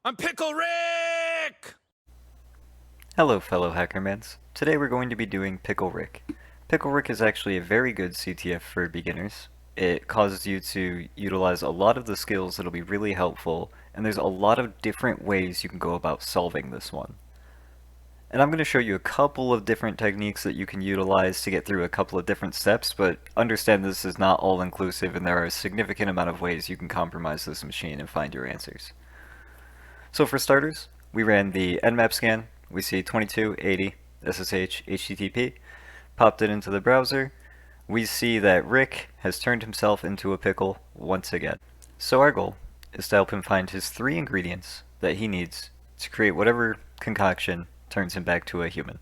I'm Pickle Rick! Hello fellow hackermans. Today we're going to be doing Pickle Rick. Pickle Rick is actually a very good CTF for beginners. It causes you to utilize a lot of the skills that'll be really helpful, and there's a lot of different ways you can go about solving this one. And I'm going to show you a couple of different techniques that you can utilize to get through a couple of different steps, but understand this is not all inclusive and there are a significant amount of ways you can compromise this machine and find your answers. So for starters, we ran the Nmap scan. We see 2280 SSH HTTP. Popped it into the browser. We see that Rick has turned himself into a pickle once again. So our goal is to help him find his 3 ingredients that he needs to create whatever concoction turns him back to a human.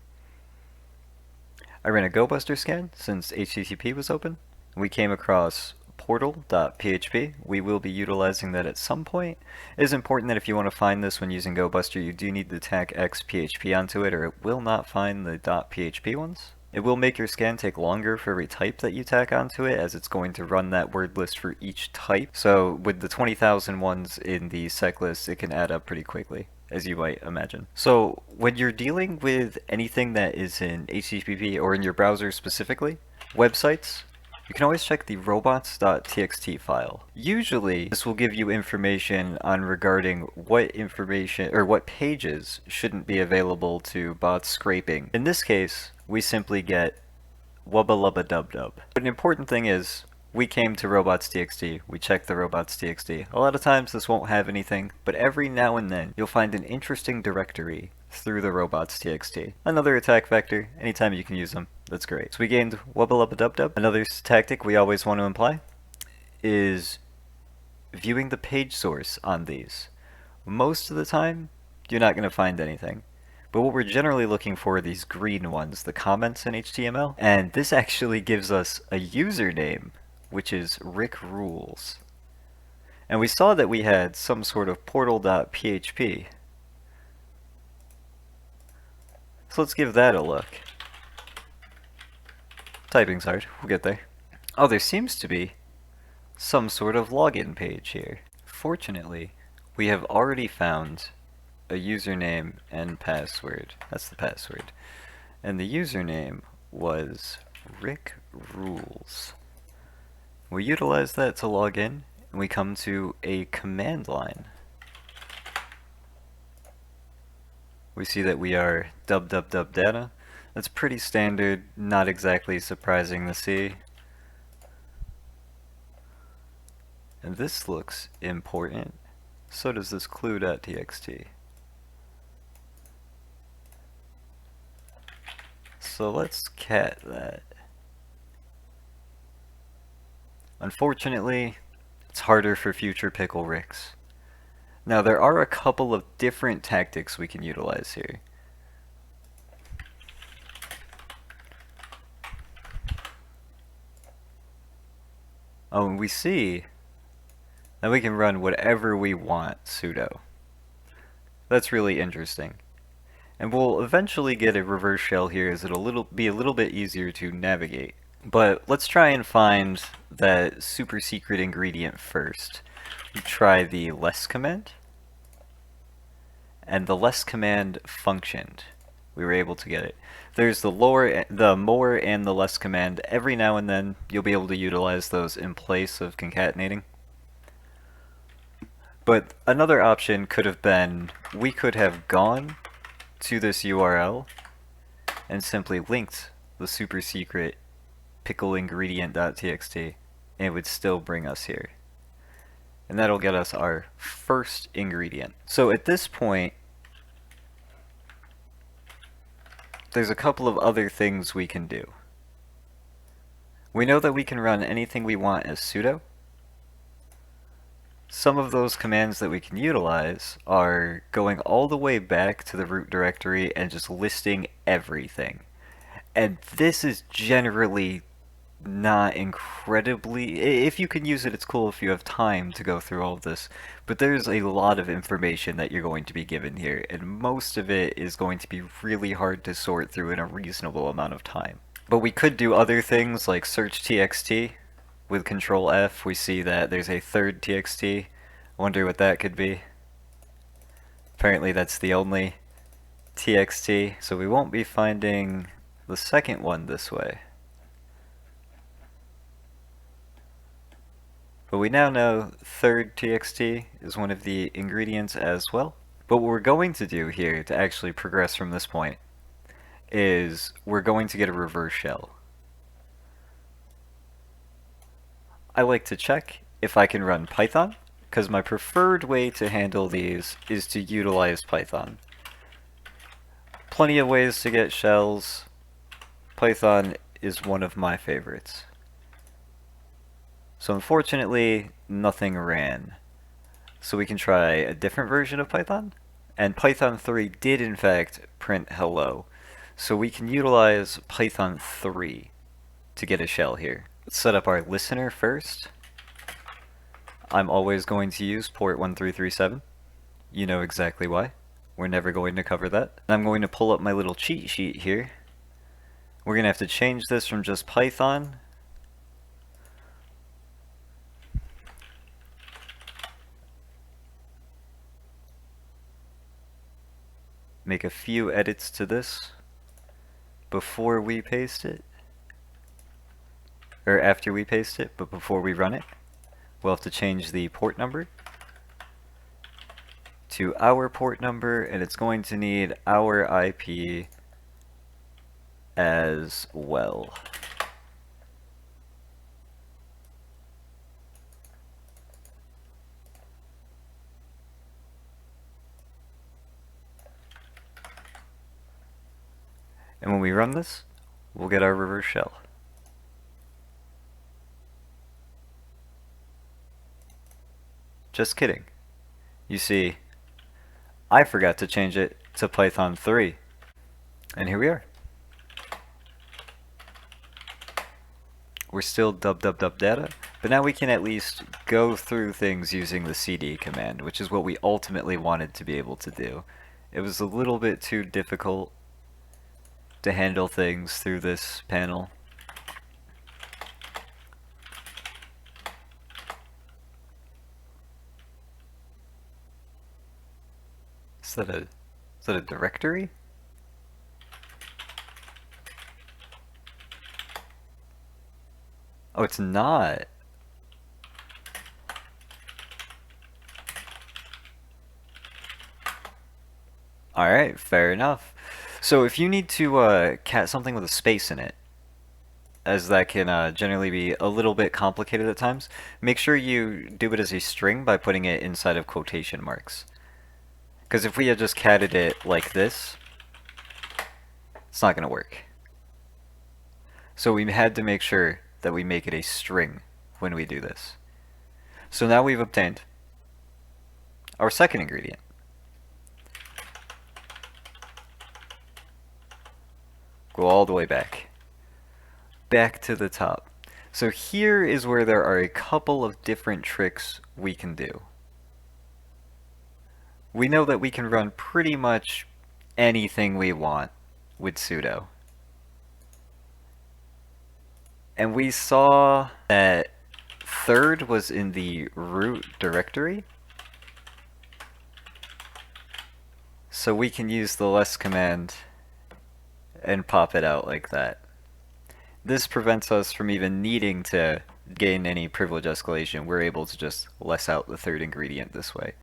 I ran a gobuster scan since HTTP was open. We came across portal.php. We will be utilizing that at some point. It is important that if you want to find this when using gobuster, you do need to tack xphp onto it, or it will not find the .php ones. It will make your scan take longer for every type that you tack onto it, as it's going to run that word list for each type. So with the 20,000 ones in the sec list, it can add up pretty quickly, as you might imagine. So when you're dealing with anything that is in HTTP or in your browser specifically, websites, you can always check the robots.txt file. Usually, this will give you information on regarding what information or what pages shouldn't be available to bots scraping. In this case, we simply get wubba lubba dub dub. But an important thing is, we came to robots.txt, we checked the robots.txt. A lot of times this won't have anything, but every now and then you'll find an interesting directory through the robots.txt. Another attack vector, anytime you can use them, that's great. So we gained wubba lubba dub dub. Another tactic we always want to imply is viewing the page source on these. Most of the time, you're not going to find anything. But what we're generally looking for are these green ones, the comments in HTML. And this actually gives us a username, which is Rick Rules. And we saw that we had some sort of portal.php. So let's give that a look. Typing's hard, we'll get there. Oh, there seems to be some sort of login page here. Fortunately, we have already found a username and password. That's the password. And the username was Rick Rules. We utilize that to log in, and we come to a command line. We see that we are dub data. That's pretty standard, not exactly surprising to see. And this looks important. So does this clue.txt. So let's cat that. Unfortunately, it's harder for future Pickle Ricks. Now there are a couple of different tactics we can utilize here. Oh, and we see that we can run whatever we want sudo. That's really interesting. And we'll eventually get a reverse shell here as it'll be a little bit easier to navigate. But let's try and find that super secret ingredient first. We try the less command. And the less command functioned. We were able to get it. There's the more and the less command. Every now and then you'll be able to utilize those in place of concatenating. But another option could have been, we could have gone to this URL and simply linked the super secret pickle ingredient.txt, and it would still bring us here. And that'll get us our first ingredient. So at this point, there's a couple of other things we can do. We know that we can run anything we want as sudo. Some of those commands that we can utilize are going all the way back to the root directory and just listing everything. And this is generally not incredibly... If you can use it, it's cool if you have time to go through all of this. But there's a lot of information that you're going to be given here, and most of it is going to be really hard to sort through in a reasonable amount of time. But we could do other things like search txt. With Control F, we see that there's a third txt. Wonder what that could be. Apparently that's the only txt, so we won't be finding the second one this way. But we now know third txt is one of the ingredients as well. But what we're going to do here to actually progress from this point is we're going to get a reverse shell. I like to check if I can run Python, because my preferred way to handle these is to utilize Python. Plenty of ways to get shells. Python is one of my favorites. So unfortunately, nothing ran. So we can try a different version of Python. And Python 3 did in fact print hello. So we can utilize Python 3 to get a shell here. Let's set up our listener first. I'm always going to use port 1337. You know exactly why. We're never going to cover that. I'm going to pull up my little cheat sheet here. We're going to have to change this from just Python make a few edits to this before we paste it, or after we paste it, but before we run it. We'll have to change the port number to our port number, and it's going to need our IP as well. And when we run this, we'll get our reverse shell. Just kidding. You see, I forgot to change it to Python 3. And here we are. We're still dub data, but now we can at least go through things using the cd command, which is what we ultimately wanted to be able to do. It was a little bit too difficult to handle things through this panel. Is that a directory? Oh, it's not. Alright, fair enough. So if you need to cat something with a space in it, as that can generally be a little bit complicated at times, make sure you do it as a string by putting it inside of quotation marks. Because if we had just catted it like this, it's not going to work. So we had to make sure that we make it a string when we do this. So now we've obtained our second ingredient. Go all the way back. Back to the top. So here is where there are a couple of different tricks we can do. We know that we can run pretty much anything we want with sudo. And we saw that third was in the root directory. So we can use the less command and pop it out like that. This prevents us from even needing to gain any privilege escalation. We're able to just less out the third ingredient this way.